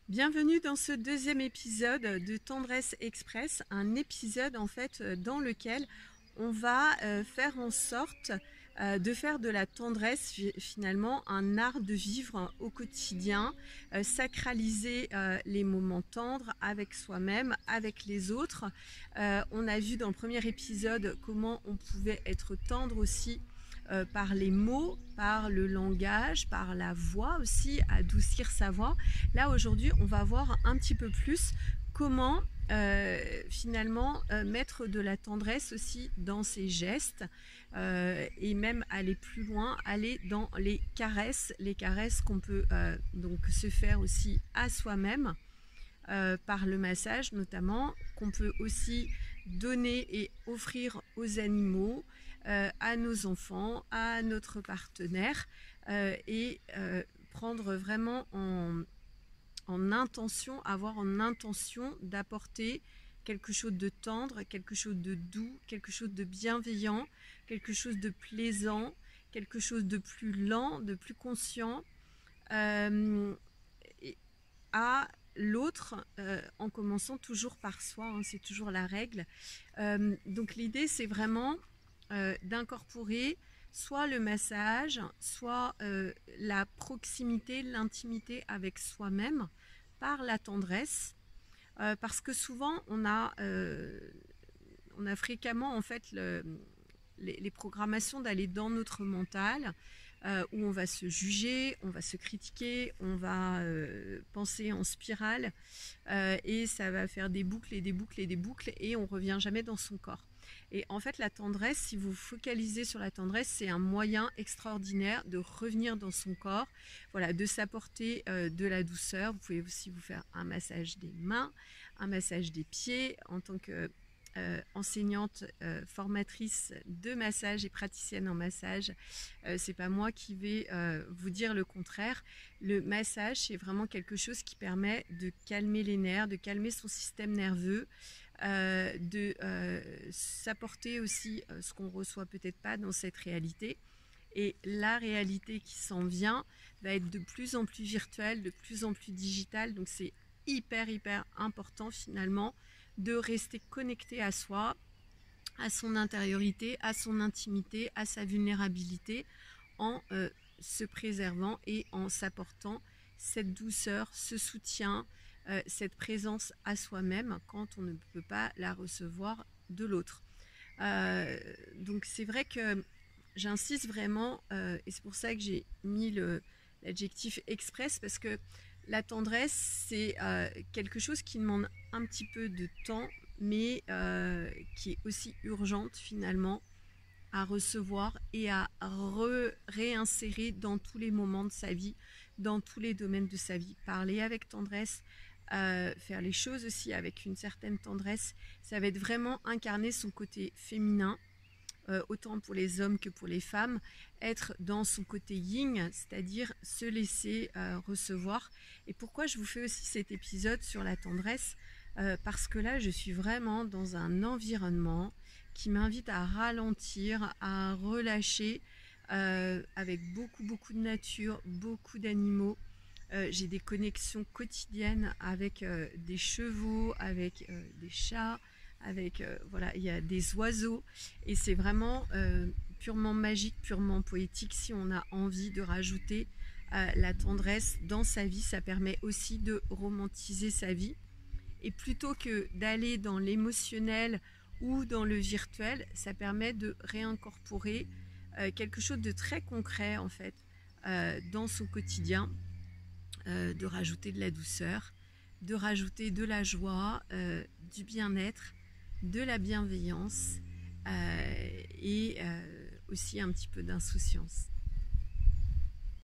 Bienvenue dans ce deuxième épisode de Tendresse Express, un épisode en fait dans lequel on va faire en sorte de faire de la tendresse finalement un art de vivre au quotidien, sacraliser les moments tendres avec soi-même, avec les autres. On a vu dans le premier épisode comment on pouvait être tendre aussi par les mots, par le langage, par la voix aussi, adoucir sa voix. Là aujourd'hui on va voir un petit peu plus comment finalement mettre de la tendresse aussi dans ses gestes et même aller plus loin, aller dans les caresses qu'on peut donc se faire aussi à soi-même par le massage notamment, qu'on peut aussi donner et offrir aux animaux, à nos enfants, à notre partenaire et prendre vraiment en intention, avoir en intention d'apporter quelque chose de tendre, quelque chose de doux, quelque chose de bienveillant, quelque chose de plaisant, quelque chose de plus lent, de plus conscient à l'autre, en commençant toujours par soi, hein, c'est toujours la règle. Donc l'idée c'est vraiment d'incorporer soit le massage, soit la proximité, l'intimité avec soi-même par la tendresse, parce que souvent on a fréquemment en fait les programmations d'aller dans notre mental, où on va se juger, on va se critiquer, on va penser en spirale, et ça va faire des boucles et des boucles et des boucles et on revient jamais dans son corps. Et en fait la tendresse, si vous focalisez sur la tendresse, c'est un moyen extraordinaire de revenir dans son corps, voilà, de s'apporter de la douceur. Vous pouvez aussi vous faire un massage des mains, un massage des pieds. En tant que enseignante, formatrice de massage et praticienne en massage, c'est pas moi qui vais vous dire le contraire. Le massage, c'est vraiment quelque chose qui permet de calmer les nerfs, de calmer son système nerveux, de s'apporter aussi ce qu'on reçoit peut-être pas dans cette réalité. Et la réalité qui s'en vient va être de plus en plus virtuelle, de plus en plus digitale. Donc c'est hyper important finalement de rester connecté à soi, à son intériorité, à son intimité, à sa vulnérabilité, en se préservant et en s'apportant cette douceur, ce soutien, cette présence à soi-même quand on ne peut pas la recevoir de l'autre. Donc c'est vrai que j'insiste vraiment, et c'est pour ça que j'ai mis l'adjectif express, parce que la tendresse, c'est quelque chose qui demande un petit peu de temps, mais qui est aussi urgente finalement à recevoir et à réinsérer dans tous les moments de sa vie, dans tous les domaines de sa vie. Parler avec tendresse, faire les choses aussi avec une certaine tendresse, ça va être vraiment incarner son côté féminin, autant pour les hommes que pour les femmes, être dans son côté yin, c'est-à-dire se laisser recevoir. Et pourquoi je vous fais aussi cet épisode sur la tendresse, parce que là je suis vraiment dans un environnement qui m'invite à ralentir, à relâcher, avec beaucoup de nature, beaucoup d'animaux. J'ai des connexions quotidiennes avec des chevaux, avec des chats, avec voilà, il y a des oiseaux, et c'est vraiment purement magique, purement poétique. Si on a envie de rajouter la tendresse dans sa vie, ça permet aussi de romantiser sa vie, et plutôt que d'aller dans l'émotionnel ou dans le virtuel, ça permet de réincorporer quelque chose de très concret en fait dans son quotidien, de rajouter de la douceur, de rajouter de la joie, du bien-être, de la bienveillance, et aussi un petit peu d'insouciance.